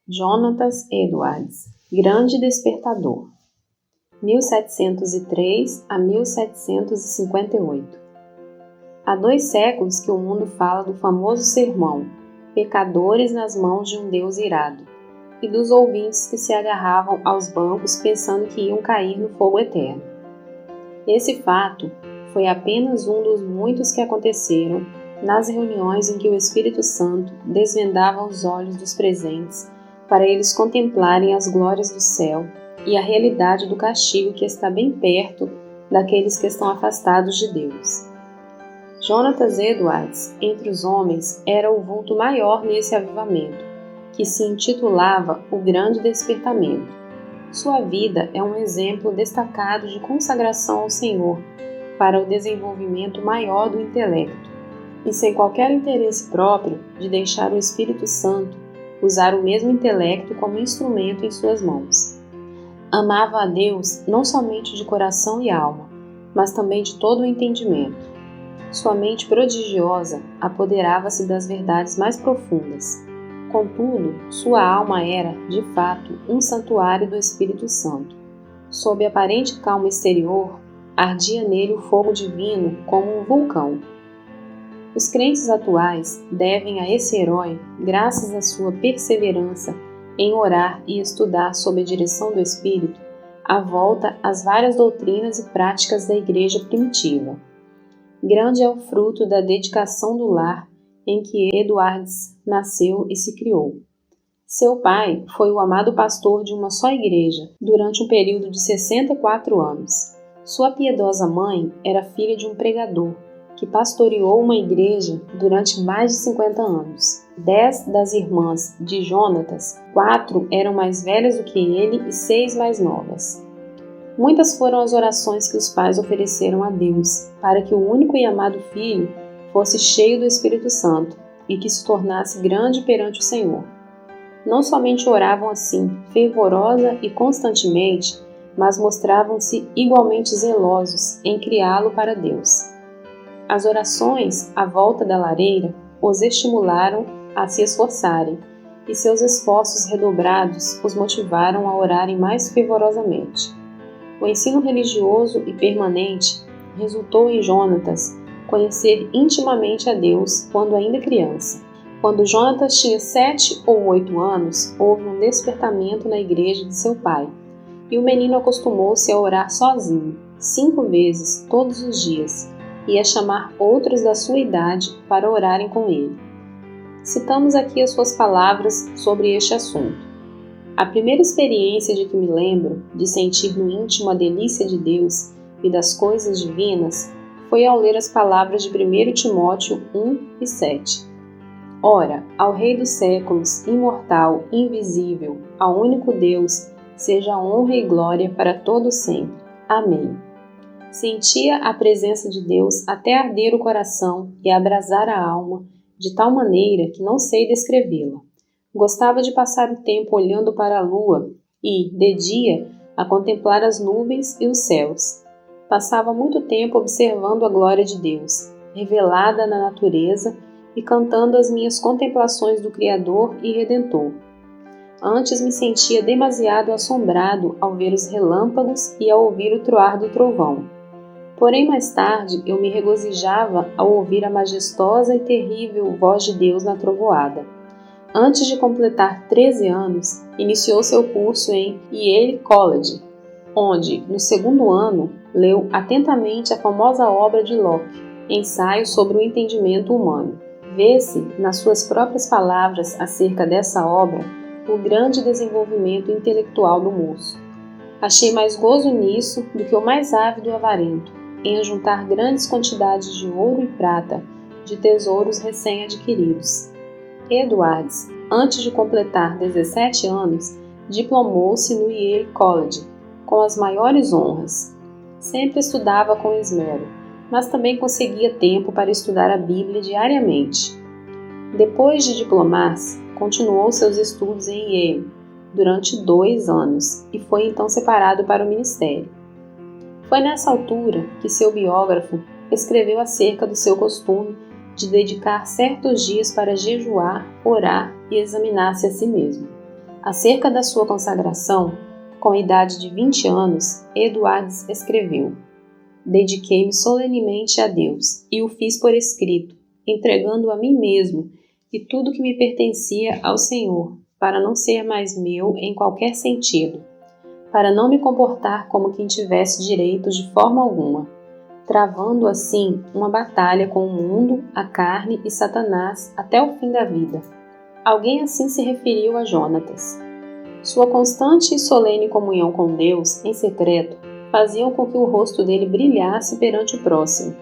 Jonathan Edwards, Grande Despertador, 1703 a 1758. Há 2 séculos que o mundo fala do famoso sermão, pecadores nas mãos de um Deus irado, e dos ouvintes que se agarravam aos bancos pensando que iam cair no fogo eterno. Esse fato foi apenas um dos muitos que aconteceram nas reuniões em que o Espírito Santo desvendava os olhos dos presentes para eles contemplarem as glórias do céu e a realidade do castigo que está bem perto daqueles que estão afastados de Deus. Jonathan Edwards, entre os homens, era o vulto maior nesse avivamento, que se intitulava O Grande Despertamento. Sua vida é um exemplo destacado de consagração ao Senhor para o desenvolvimento maior do intelecto, e sem qualquer interesse próprio de deixar o Espírito Santo usar o mesmo intelecto como instrumento em suas mãos. Amava a Deus não somente de coração e alma, mas também de todo o entendimento. Sua mente prodigiosa apoderava-se das verdades mais profundas. Contudo, sua alma era, de fato, um santuário do Espírito Santo. Sob aparente calma exterior, ardia nele o fogo divino como um vulcão. Os crentes atuais devem a esse herói, graças à sua perseverança em orar e estudar sob a direção do Espírito, a volta às várias doutrinas e práticas da igreja primitiva. Grande é o fruto da dedicação do lar em que Edwards nasceu e se criou. Seu pai foi o amado pastor de uma só igreja durante um período de 64 anos. Sua piedosa mãe era filha de um pregador que pastoreou uma igreja durante mais de 50 anos. 10 das irmãs de Jonatas, 4 eram mais velhas do que ele e 6 mais novas. Muitas foram as orações que os pais ofereceram a Deus para que o único e amado filho fosse cheio do Espírito Santo e que se tornasse grande perante o Senhor. Não somente oravam assim, fervorosa e constantemente, mas mostravam-se igualmente zelosos em criá-lo para Deus. As orações à volta da lareira os estimularam a se esforçarem, e seus esforços redobrados os motivaram a orarem mais fervorosamente. O ensino religioso e permanente resultou em Jonatas conhecer intimamente a Deus quando ainda criança. Quando Jonatas tinha 7 ou 8 anos, houve um despertamento na igreja de seu pai, e o menino acostumou-se a orar sozinho, 5 vezes todos os dias, e a chamar outros da sua idade para orarem com ele. Citamos aqui as suas palavras sobre este assunto. A primeira experiência de que me lembro de sentir no íntimo a delícia de Deus e das coisas divinas foi ao ler as palavras de 1 Timóteo 1 e 7. Ora, ao Rei dos séculos, imortal, invisível, ao único Deus, seja honra e glória para todo sempre. Amém. Sentia a presença de Deus até arder o coração e abrasar a alma, de tal maneira que não sei descrevê-la. Gostava de passar o tempo olhando para a lua e, de dia, a contemplar as nuvens e os céus. Passava muito tempo observando a glória de Deus, revelada na natureza, e cantando as minhas contemplações do Criador e Redentor. Antes me sentia demasiado assombrado ao ver os relâmpagos e ao ouvir o troar do trovão. Porém, mais tarde, eu me regozijava ao ouvir a majestosa e terrível voz de Deus na trovoada. Antes de completar 13 anos, iniciou seu curso em Yale College, onde, no 2º ano, leu atentamente a famosa obra de Locke, Ensaio sobre o Entendimento Humano. Vê-se, nas suas próprias palavras acerca dessa obra, o grande desenvolvimento intelectual do moço. Achei mais gozo nisso do que o mais ávido e avarento, em ajuntar grandes quantidades de ouro e prata, de tesouros recém-adquiridos. Edwards, antes de completar 17 anos, diplomou-se no Yale College, com as maiores honras. Sempre estudava com esmero, mas também conseguia tempo para estudar a Bíblia diariamente. Depois de diplomar-se, continuou seus estudos em Yale durante 2 anos e foi então separado para o ministério. Foi nessa altura que seu biógrafo escreveu acerca do seu costume de dedicar certos dias para jejuar, orar e examinar-se a si mesmo. Acerca da sua consagração, com a idade de 20 anos, Edwards escreveu: Dediquei-me solenemente a Deus e o fiz por escrito, entregando a mim mesmo e tudo que me pertencia ao Senhor, para não ser mais meu em qualquer sentido, para não me comportar como quem tivesse direitos de forma alguma, travando assim uma batalha com o mundo, a carne e Satanás até o fim da vida. Alguém assim se referiu a Jonatas. Sua constante e solene comunhão com Deus, em secreto, faziam com que o rosto dele brilhasse perante o próximo,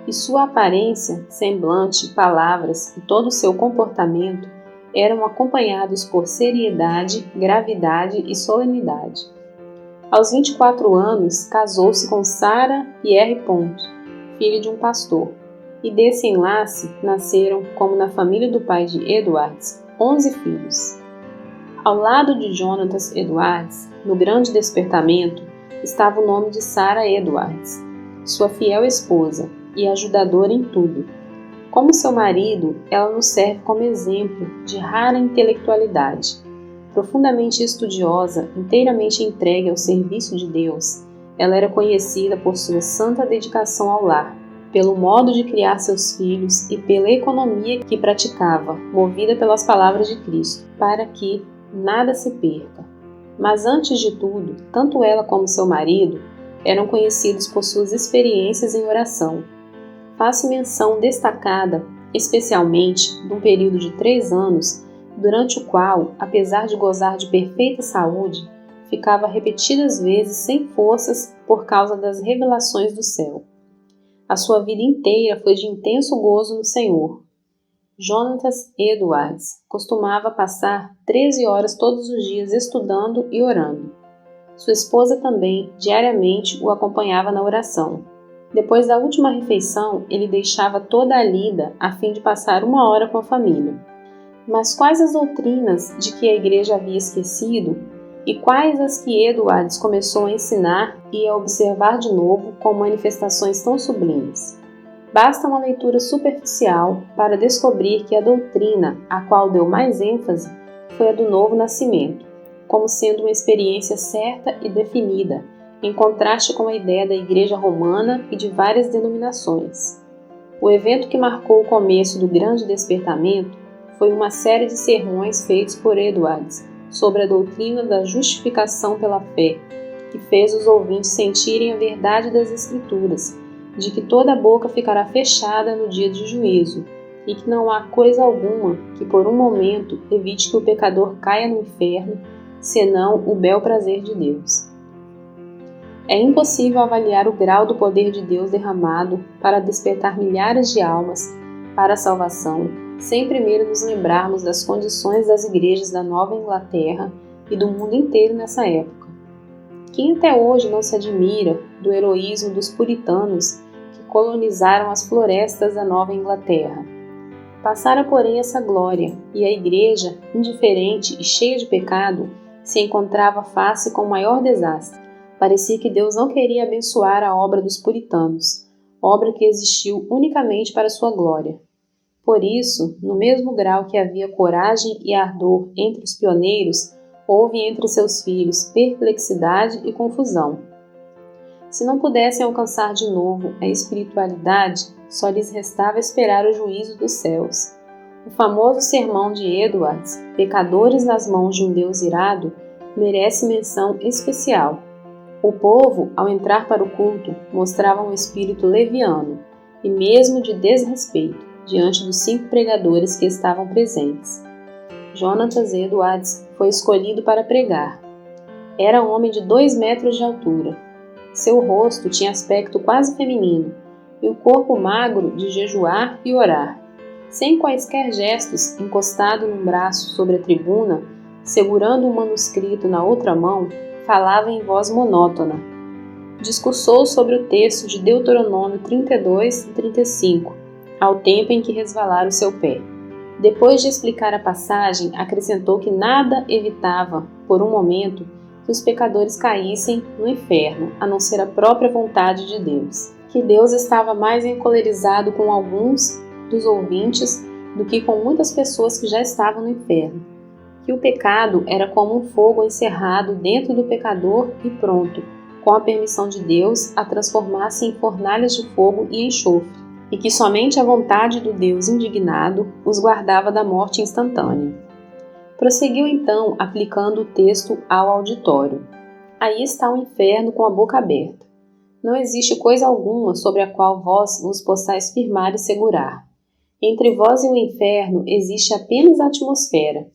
e sua aparência, semblante, palavras e todo o seu comportamento eram acompanhados por seriedade, gravidade e solenidade. Aos 24 anos, casou-se com Sarah Pierre Pont, filho de um pastor, e desse enlace nasceram, como na família do pai de Edwards, 11 filhos. Ao lado de Jonatas Edwards, no grande despertamento, estava o nome de Sarah Edwards, sua fiel esposa e ajudadora em tudo. Como seu marido, ela nos serve como exemplo de rara intelectualidade. Profundamente estudiosa, inteiramente entregue ao serviço de Deus, ela era conhecida por sua santa dedicação ao lar, pelo modo de criar seus filhos e pela economia que praticava, movida pelas palavras de Cristo, para que nada se perca. Mas antes de tudo, tanto ela como seu marido eram conhecidos por suas experiências em oração. Faço menção destacada, especialmente, de um período de 3 anos, durante o qual, apesar de gozar de perfeita saúde, ficava repetidas vezes sem forças por causa das revelações do céu. A sua vida inteira foi de intenso gozo no Senhor. Jonatas Edwards costumava passar 13 horas todos os dias estudando e orando. Sua esposa também, diariamente, o acompanhava na oração. Depois da última refeição, ele deixava toda a lida a fim de passar 1 hora com a família. Mas quais as doutrinas de que a igreja havia esquecido e quais as que Edwards começou a ensinar e a observar de novo com manifestações tão sublimes? Basta uma leitura superficial para descobrir que a doutrina a qual deu mais ênfase foi a do novo nascimento, como sendo uma experiência certa e definida, em contraste com a ideia da Igreja Romana e de várias denominações. O evento que marcou o começo do grande despertamento foi uma série de sermões feitos por Edwards sobre a doutrina da justificação pela fé, que fez os ouvintes sentirem a verdade das Escrituras, de que toda boca ficará fechada no dia de juízo, e que não há coisa alguma que por um momento evite que o pecador caia no inferno, senão o bel prazer de Deus. É impossível avaliar o grau do poder de Deus derramado para despertar milhares de almas para a salvação, sem primeiro nos lembrarmos das condições das igrejas da Nova Inglaterra e do mundo inteiro nessa época. Quem até hoje não se admira do heroísmo dos puritanos que colonizaram as florestas da Nova Inglaterra? Passara, porém, essa glória, e a igreja, indiferente e cheia de pecado, se encontrava face com o maior desastre. Parecia que Deus não queria abençoar a obra dos puritanos, obra que existiu unicamente para sua glória. Por isso, no mesmo grau que havia coragem e ardor entre os pioneiros, houve entre seus filhos perplexidade e confusão. Se não pudessem alcançar de novo a espiritualidade, só lhes restava esperar o juízo dos céus. O famoso sermão de Edwards, Pecadores nas mãos de um Deus irado, merece menção especial. O povo, ao entrar para o culto, mostrava um espírito leviano e mesmo de desrespeito diante dos 5 pregadores que estavam presentes. Jonatas Edwards foi escolhido para pregar. Era um homem de 2 metros de altura. Seu rosto tinha aspecto quase feminino e o corpo magro de jejuar e orar. Sem quaisquer gestos, encostado num braço sobre a tribuna, segurando um manuscrito na outra mão, falava em voz monótona. Discursou sobre o texto de Deuteronômio 32 e 35, ao tempo em que resvalara o seu pé. Depois de explicar a passagem, acrescentou que nada evitava, por um momento, que os pecadores caíssem no inferno, a não ser a própria vontade de Deus. Que Deus estava mais encolerizado com alguns dos ouvintes do que com muitas pessoas que já estavam no inferno. que o pecado era como um fogo encerrado dentro do pecador e pronto, com a permissão de Deus, a transformar-se em fornalhas de fogo e enxofre, e que somente a vontade do Deus indignado os guardava da morte instantânea. Prosseguiu então, aplicando o texto ao auditório. Aí está o inferno com a boca aberta. Não existe coisa alguma sobre a qual vós vos possais firmar e segurar. Entre vós e o inferno existe apenas a atmosfera.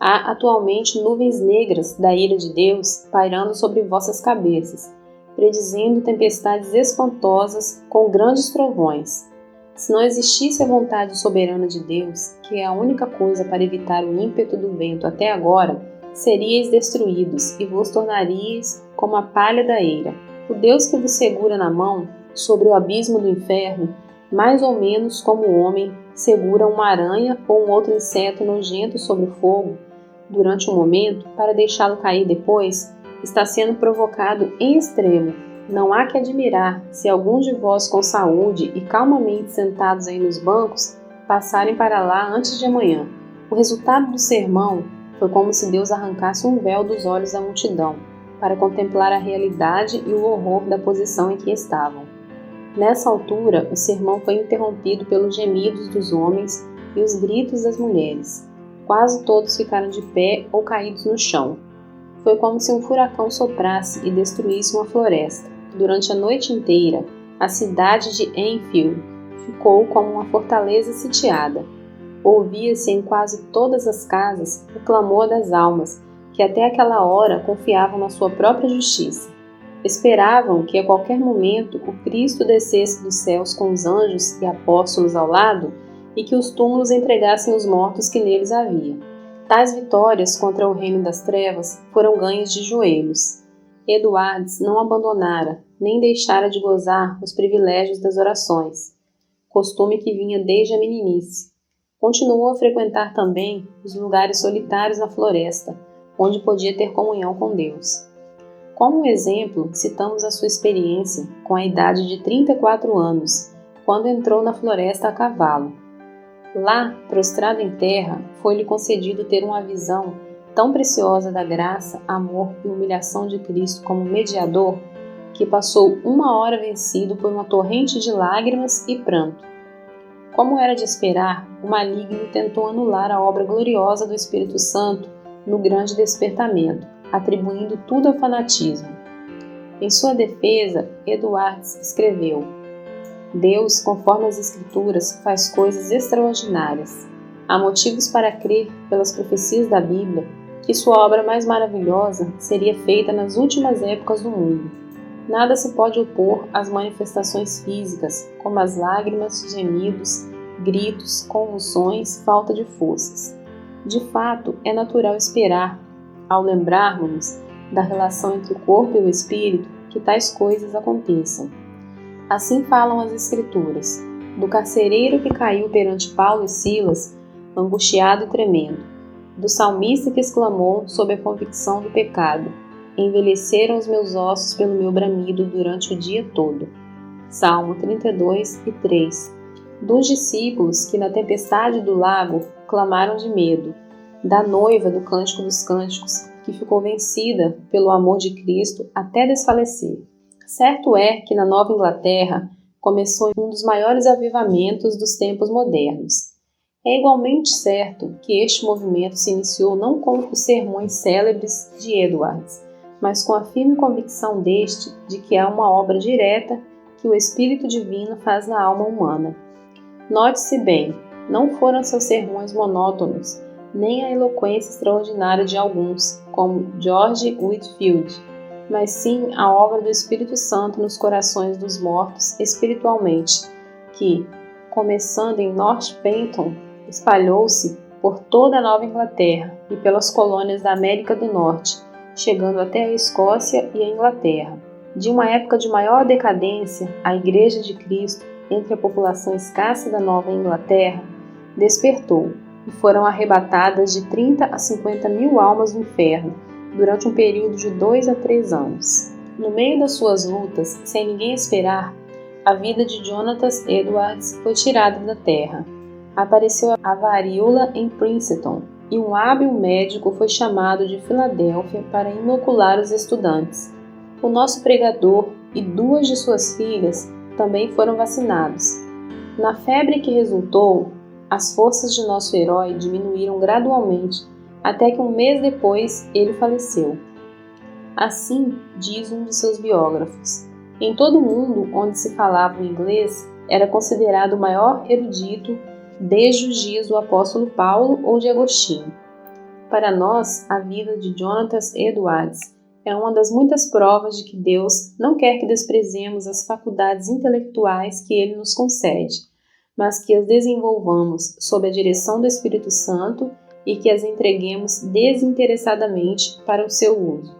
Há atualmente nuvens negras da ira de Deus pairando sobre vossas cabeças, predizendo tempestades espantosas com grandes trovões. Se não existisse a vontade soberana de Deus, que é a única coisa para evitar o ímpeto do vento até agora, seríeis destruídos e vos tornaríeis como a palha da eira. O Deus que vos segura na mão, sobre o abismo do inferno, mais ou menos como o homem segura uma aranha ou um outro inseto nojento sobre o fogo, durante um momento, para deixá-lo cair depois, está sendo provocado em extremo. Não há que admirar se alguns de vós com saúde e calmamente sentados aí nos bancos passarem para lá antes de amanhã. O resultado do sermão foi como se Deus arrancasse um véu dos olhos da multidão, para contemplar a realidade e o horror da posição em que estavam. Nessa altura, o sermão foi interrompido pelos gemidos dos homens e os gritos das mulheres. Quase todos ficaram de pé ou caídos no chão. Foi como se um furacão soprasse e destruísse uma floresta. Durante a noite inteira, a cidade de Enfield ficou como uma fortaleza sitiada. Ouvia-se em quase todas as casas o clamor das almas, que até aquela hora confiavam na sua própria justiça. Esperavam que a qualquer momento o Cristo descesse dos céus com os anjos e apóstolos ao lado e que os túmulos entregassem os mortos que neles havia. Tais vitórias contra o reino das trevas foram ganhas de joelhos. Edwards não abandonara, nem deixara de gozar os privilégios das orações, costume que vinha desde a meninice. Continuou a frequentar também os lugares solitários na floresta, onde podia ter comunhão com Deus. Como exemplo, citamos a sua experiência com a idade de 34 anos, quando entrou na floresta a cavalo. Lá, prostrado em terra, foi-lhe concedido ter uma visão tão preciosa da graça, amor e humilhação de Cristo como mediador, que passou 1 hora vencido por uma torrente de lágrimas e pranto. Como era de esperar, o maligno tentou anular a obra gloriosa do Espírito Santo no grande despertamento, atribuindo tudo ao fanatismo. Em sua defesa, Edwards escreveu: Deus, conforme as Escrituras, faz coisas extraordinárias. Há motivos para crer, pelas profecias da Bíblia, que sua obra mais maravilhosa seria feita nas últimas épocas do mundo. Nada se pode opor às manifestações físicas, como as lágrimas, gemidos, gritos, convulsões, falta de forças. De fato, é natural esperar, ao lembrarmos da relação entre o corpo e o espírito, que tais coisas aconteçam. Assim falam as Escrituras, do carcereiro que caiu perante Paulo e Silas, angustiado e tremendo, do salmista que exclamou sob a convicção do pecado: envelheceram os meus ossos pelo meu bramido durante o dia todo. Salmo 32 e 3. Dos discípulos que na tempestade do lago clamaram de medo, da noiva do Cântico dos Cânticos, que ficou vencida pelo amor de Cristo até desfalecer. Certo é que na Nova Inglaterra começou um dos maiores avivamentos dos tempos modernos. É igualmente certo que este movimento se iniciou não com os sermões célebres de Edwards, mas com a firme convicção deste de que há uma obra direta que o Espírito Divino faz na alma humana. Note-se bem, não foram seus sermões monótonos, nem a eloquência extraordinária de alguns, como George Whitefield, mas sim a obra do Espírito Santo nos corações dos mortos espiritualmente, que, começando em Northampton, espalhou-se por toda a Nova Inglaterra e pelas colônias da América do Norte, chegando até a Escócia e a Inglaterra. De uma época de maior decadência, a Igreja de Cristo, entre a população escassa da Nova Inglaterra, despertou e foram arrebatadas de 30 a 50 mil almas do inferno, durante um período de 2 a 3 anos. No meio das suas lutas, sem ninguém esperar, a vida de Jonathan Edwards foi tirada da terra. Apareceu a varíola em Princeton, e um hábil médico foi chamado de Filadélfia para inocular os estudantes. O nosso pregador e 2 de suas filhas também foram vacinados. Na febre que resultou, as forças de nosso herói diminuíram gradualmente, até que um mês depois ele faleceu. Assim diz um de seus biógrafos: em todo o mundo onde se falava o inglês, era considerado o maior erudito desde os dias do apóstolo Paulo ou de Agostinho. Para nós, a vida de Jonathan Edwards é uma das muitas provas de que Deus não quer que desprezemos as faculdades intelectuais que Ele nos concede, mas que as desenvolvamos sob a direção do Espírito Santo e que as entreguemos desinteressadamente para o seu uso.